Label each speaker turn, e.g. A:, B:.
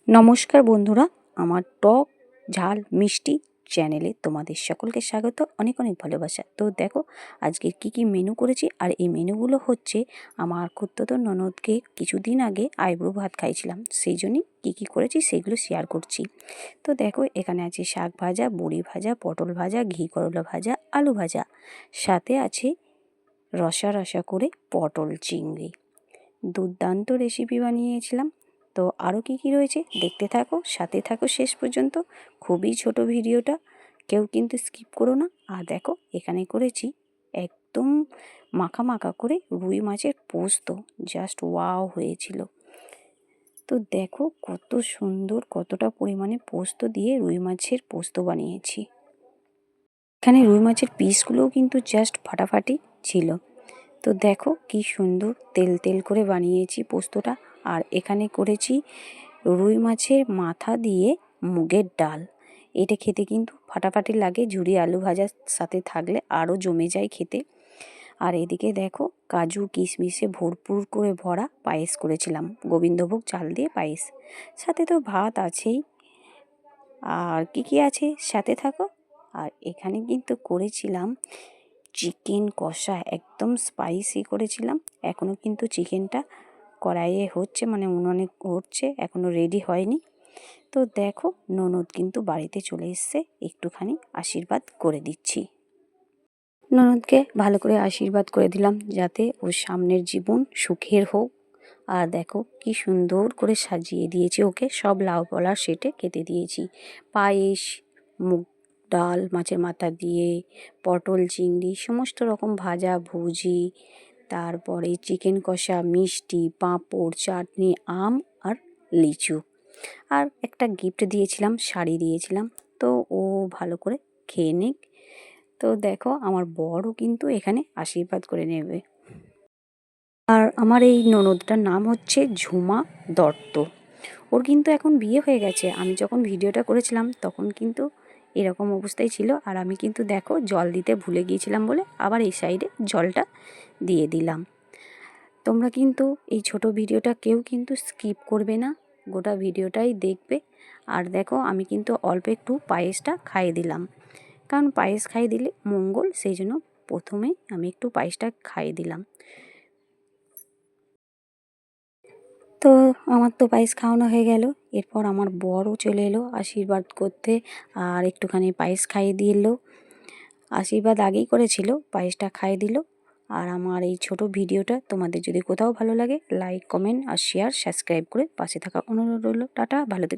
A: নমস্কার বন্ধুরা, আমার টক ঝাল মিষ্টি চ্যানেলে তোমাদের সকলকে স্বাগত, অনেক অনেক ভালোবাসা। তো দেখো আজকে কি মেনু করেছি, আর এই মেনুগুলো হচ্ছে আমার খুড়তুতো ননদকে কিছুদিন আগে আইবুড়ো ভাত খাইছিলাম, সেই জন্যই কী করেছি সেগুলো শেয়ার করছি। তো দেখো এখানে আছে শাক ভাজা, বড়ি ভাজা, পটল ভাজা, ঘি করলা ভাজা, আলু ভাজা, সাথে আছে রসা রসা করে পটল চিংড়ি। দুর্দান্ত রেসিপি বানিয়েছিলাম। তো আরও কী রয়েছে দেখতে থাকো, সাথে থাকো শেষ পর্যন্ত। খুবই ছোট ভিডিওটা, কেউ কিন্তু স্কিপ করো না। আর দেখো এখানে করেছি একদম মাখা মাখা করে রুই মাছের পোস্ত, জাস্ট ওয়াও হয়েছিল। তো দেখো কত সুন্দর, কতটা পরিমাণে পোস্ত দিয়ে রুই মাছের পোস্ত বানিয়েছি। এখানে রুই মাছের পিসগুলোও কিন্তু জাস্ট ফাটাফাটি ছিল। তো দেখো কি সুন্দর তেল তেল করে বানিয়েছি পোস্তটা। আর এখানে করেছি রুই মাছের মাথা দিয়ে মুগের ডাল। এটা খেতে কিন্তু ফাটাফাটি লাগে, ঝুরি আলু ভাজার সাথে থাকলে আরও জমে যায় খেতে। আর এদিকে দেখো কাজু কিশমিশে ভরপুর করে ভরা পায়েস করেছিলাম, গোবিন্দভোগ চাল দিয়ে পায়েস, সাথে তো ভাত আছেই। আর কি আছে সাথে থাকো। আর এখানে কিন্তু করেছিলাম চিকেন কষা, একদম স্পাইসি করেছিলাম। এখনও কিন্তু চিকেনটা কড়াইয়ে হচ্ছে, মানে উনুনে হচ্ছে, এখনও রেডি হয়নি। তো দেখো ননদ কিন্তু বাড়িতে চলে এসছে, একটুখানি আশীর্বাদ করে দিচ্ছি। ননদকে ভালো করে আশীর্বাদ করে দিলাম যাতে ওর সামনের জীবন সুখের হোক। আর দেখো কি সুন্দর করে সাজিয়ে দিয়েছি ওকে, সব লাউ কলার সেটে খেতে দিয়েছি। পায়েস, মুগ ডাল মাছের মাথা দিয়ে, পটল চিংড়ি, সমস্ত রকম ভাজা ভুজি, তারপরে চিকেন কষা, মিষ্টি, পাঁপড়, চাটনি, আম আর লিচু। আর একটা গিফট দিয়েছিলাম, শাড়ি দিয়েছিলাম। তো ও ভালো করে খেয়ে নিক। তো দেখো আমার বরও কিন্তু এখানে আশীর্বাদ করে নেবে। আর আমার এই ননদটার নাম হচ্ছে ঝুমা দত্ত। ওর কিন্তু এখন বিয়ে হয়ে গেছে। আমি যখন ভিডিওটা করেছিলাম তখন কিন্তু এরকম অবস্থায় ছিল। আর আমি কিন্তু দেখো জল দিতে ভুলে গিয়েছিলাম বলে আবার এই সাইডে জলটা দিয়ে দিলাম। তোমরা কিন্তু এই ছোট ভিডিওটা কেউ কিন্তু স্কিপ করবে না, গোটা ভিডিওটাই দেখবে। আর দেখো আমি কিন্তু অল্প একটু পায়েসটা খাইয়ে দিলাম, কারণ পায়েস খাইয়ে দিলে মঙ্গল, সেই জন্য প্রথমেই আমি একটু পায়েসটা খাইয়ে দিলাম। তো আমার তো পায়েস খাওয়ানো হয়ে গেল। এরপর আমার বরও চলে এলো আশীর্বাদ করতে, আর একটুখানি পায়েস খাইয়ে দিল। আশীর্বাদ আগেই করেছিল, পায়েসটা খাইয়ে দিল। আর আমার এই ছোট ভিডিওটা তোমাদের যদি কোথাও ভালো লাগে, লাইক কমেন্ট আর শেয়ার সাবস্ক্রাইব করে পাশে থাকা অনুরোধ রইল। টাটা, ভালো থেকো।